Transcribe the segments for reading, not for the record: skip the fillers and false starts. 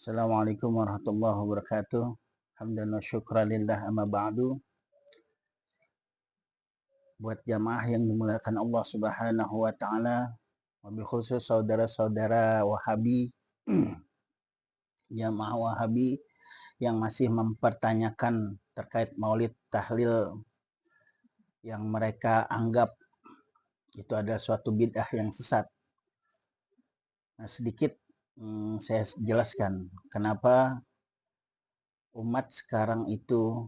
Assalamualaikum warahmatullahi wabarakatuh. Hamdan wa syukran lillah amma ba'du. Buat jamaah yang dimuliakan Allah Subhanahu wa taala, wabil khusus saudara-saudara Wahabi, jamaah Wahabi yang masih mempertanyakan terkait Maulid Tahlil yang mereka anggap itu adalah suatu bid'ah yang sesat. Nah, sedikit saya jelaskan kenapa umat sekarang itu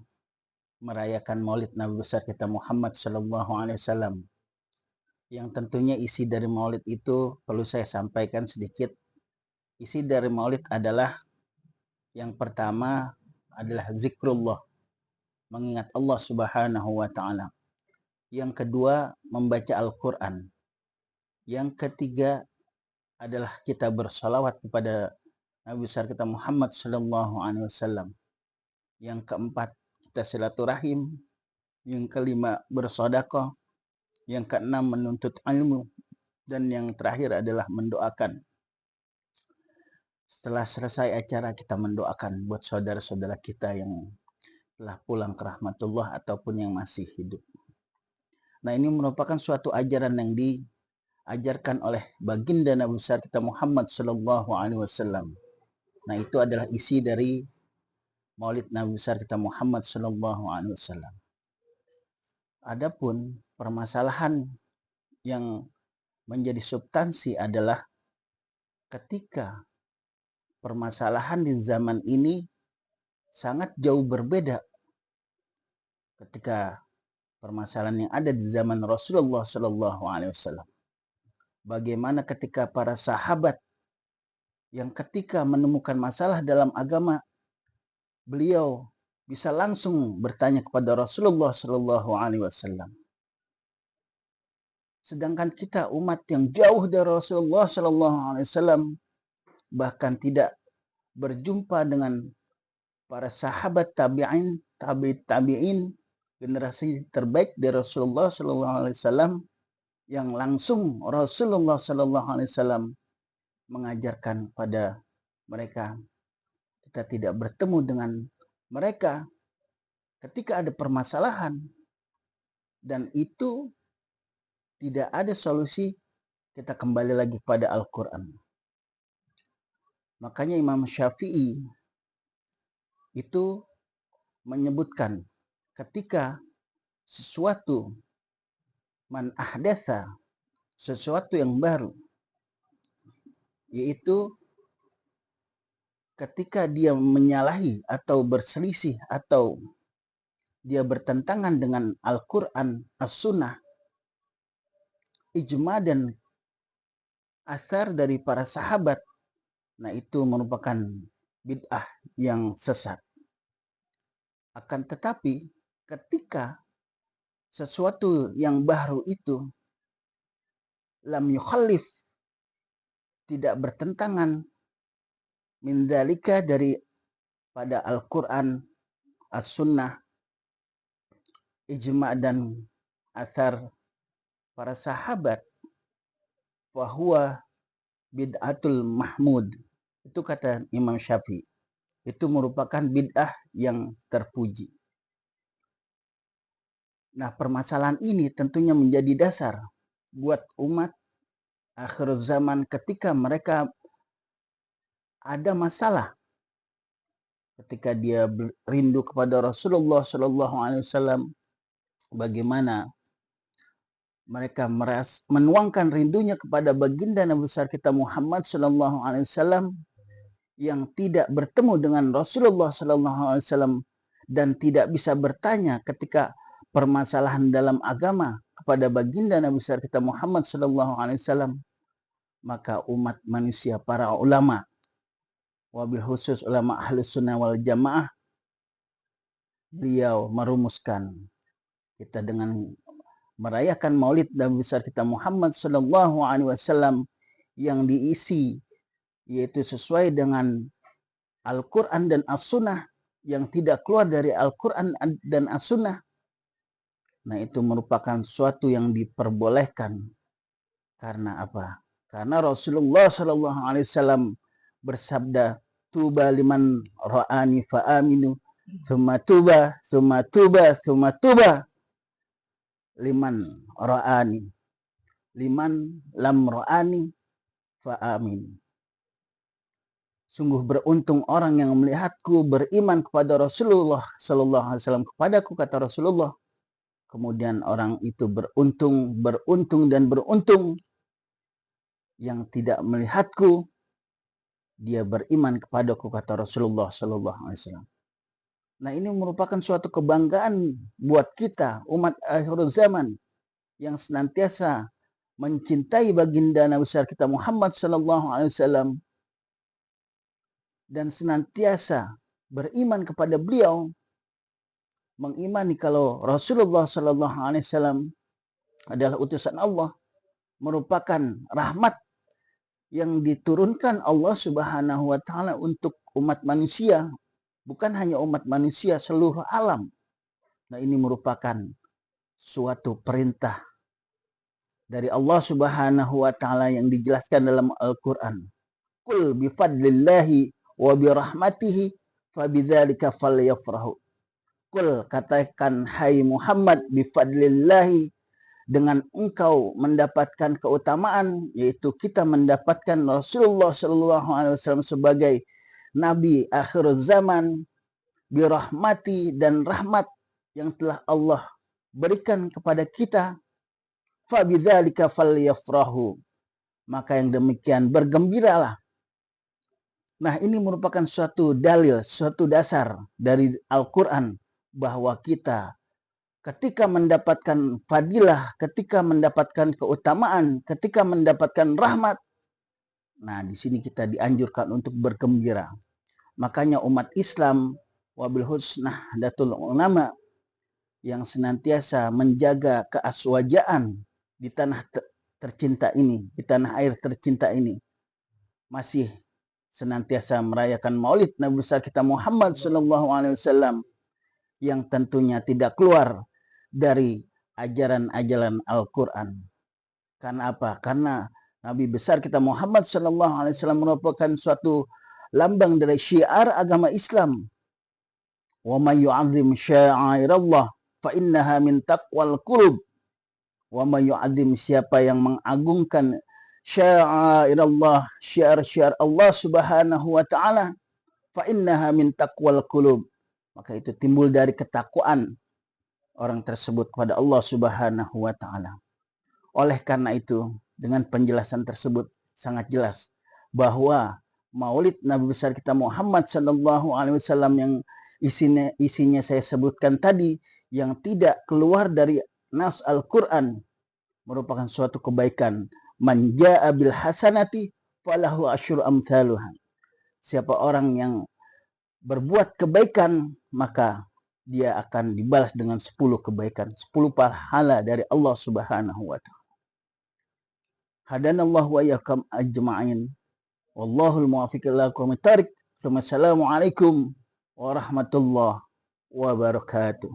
merayakan Maulid Nabi besar kita Muhammad sallallahu alaihi wasallam. Yang tentunya isi dari Maulid itu perlu saya sampaikan sedikit. Isi dari Maulid adalah yang pertama adalah zikrullah, mengingat Allah Subhanahu wa taala. Yang kedua, membaca Al-Qur'an. Yang ketiga adalah kita bersalawat kepada Nabi besar kita Muhammad sallallahu alaihi wasallam. Yang keempat, kita silaturahim. Yang kelima, bersedekah. Yang keenam, menuntut ilmu. Dan yang terakhir adalah mendoakan. Setelah selesai acara, kita mendoakan buat saudara-saudara kita yang telah pulang ke rahmatullah ataupun yang masih hidup. Nah, ini merupakan suatu ajaran yang diajarkan oleh baginda Nabi besar kita Muhammad sallallahu alaihi wasallam. Nah, itu adalah isi dari Maulid Nabi besar kita Muhammad sallallahu alaihi wasallam. Adapun permasalahan yang menjadi substansi adalah ketika permasalahan di zaman ini sangat jauh berbeda ketika permasalahan yang ada di zaman Rasulullah Sallallahu Alaihi Wasallam. Bagaimana ketika para sahabat yang ketika menemukan masalah dalam agama, beliau bisa langsung bertanya kepada Rasulullah Sallallahu Alaihi Wasallam. Sedangkan kita umat yang jauh dari Rasulullah Sallallahu Alaihi Wasallam bahkan tidak berjumpa dengan para sahabat tabi'in, generasi terbaik dari Rasulullah Sallallahu Alaihi Wasallam yang langsung Rasulullah Sallallahu Alaihi Wasallam mengajarkan pada mereka. Kita tidak bertemu dengan mereka ketika ada permasalahan dan itu tidak ada solusi, kita kembali lagi pada Al-Quran. Makanya Imam Syafi'i itu menyebutkan ketika sesuatu man ahdatsa, sesuatu yang baru, yaitu ketika dia menyalahi atau berselisih atau dia bertentangan dengan Al-Quran, As-Sunnah, ijma dan asar dari para sahabat, nah itu merupakan bid'ah yang sesat. Akan tetapi ketika sesuatu yang baru itu lam yukhallif, tidak bertentangan min dzalika dari pada Al-Quran, As-Sunnah, ijma dan asar para sahabat, bahwa bid'atul mahmud, itu kata Imam Syafi'i, itu merupakan bid'ah yang terpuji. Nah, permasalahan ini tentunya menjadi dasar buat umat akhir zaman ketika mereka ada masalah, ketika dia rindu kepada Rasulullah Sallallahu Alaihi Wasallam, bagaimana mereka menuangkan rindunya kepada baginda Nabi besar kita Muhammad Sallallahu Alaihi Wasallam yang tidak bertemu dengan Rasulullah Sallallahu Alaihi Wasallam dan tidak bisa bertanya ketika permasalahan dalam agama kepada baginda Nabi besar kita Muhammad Sallallahu Alaihi Wasallam, maka umat manusia, para ulama, wabil khusus ulama ahli sunnah wal jamaah, beliau merumuskan kita dengan merayakan Maulid Nabi besar kita Muhammad Sallallahu Alaihi Wasallam yang diisi yaitu sesuai dengan Al-Quran dan As-Sunnah, yang tidak keluar dari Al-Quran dan As-Sunnah. Nah, itu merupakan suatu yang diperbolehkan. Karena apa? Karena Rasulullah Sallallahu Alaihi Wasallam bersabda, tuba liman ra'ani fa aminu, summa tuba, summa tuba, summa tuba liman ra'ani, liman lam ra'ani fa aminu. Sungguh beruntung orang yang melihatku beriman kepada Rasulullah sallallahu alaihi wasallam, kepadaku, kata Rasulullah. Kemudian orang itu beruntung, beruntung dan beruntung. Yang tidak melihatku, dia beriman kepadaku, kata Rasulullah sallallahu alaihi wasallam. Nah, ini merupakan suatu kebanggaan buat kita umat akhir zaman yang senantiasa mencintai baginda Nabi besar kita Muhammad sallallahu alaihi wasallam dan senantiasa beriman kepada beliau, mengimani kalau Rasulullah sallallahu alaihi wasallam adalah utusan Allah, merupakan rahmat yang diturunkan Allah Subhanahu wa taala untuk umat manusia, bukan hanya umat manusia, seluruh alam. Nah, ini merupakan suatu perintah dari Allah Subhanahu wa taala yang dijelaskan dalam Al-Qur'an. Qul bi fadlillahi wa bi rahmatihi fabidzalika falyafrahu. Qul, katakan hai Muhammad, bi fadlillahi, dengan engkau mendapatkan keutamaan, yaitu kita mendapatkan Rasulullah sallallahu alaihi wasallam sebagai nabi akhir zaman, bi rahmati, dan rahmat yang telah Allah berikan kepada kita, fabidzalika falyafrahu, maka yang demikian bergembiralah. Nah, ini merupakan suatu dalil, suatu dasar dari Al-Quran bahwa kita ketika mendapatkan fadilah, ketika mendapatkan keutamaan, ketika mendapatkan rahmat, nah di sini kita dianjurkan untuk bergembira. Makanya umat Islam wabil husnah datul ulama yang senantiasa menjaga keaswajaan di tanah tercinta ini, di tanah air tercinta ini, masih senantiasa merayakan Maulid Nabi besar kita Muhammad sallallahu alaihi wasallam yang tentunya tidak keluar dari ajaran-ajaran Al-Qur'an. Karena apa? Karena Nabi besar kita Muhammad sallallahu alaihi wasallam merupakan suatu lambang dari syiar agama Islam. Wa may yu'azzim sya'airallah fa innaha min taqwal qulub. Wa may yu'azzim, siapa yang mengagungkan sya'airallah, syiar-syiar Allah Subhanahu wa taala, fa innaha min taqwal qulub, maka itu timbul dari ketakwaan orang tersebut kepada Allah Subhanahu wa taala. Oleh karena itu, dengan penjelasan tersebut sangat jelas bahwa Maulid Nabi besar kita Muhammad sallallahu alaihi wasallam yang isinya saya sebutkan tadi, yang tidak keluar dari nas Al-Qur'an, merupakan suatu kebaikan. Man jaa bil hasanati falahu asyru amthaluha. Siapa orang yang berbuat kebaikan, maka dia akan dibalas dengan 10 kebaikan, 10 pahala dari Allah Subhanahu wa taala. Hadanallahu wa iyyakum ajma'in. Wallahul muwaffiq ila aqwamit thariq. Assalamualaikum warahmatullahi wabarakatuh.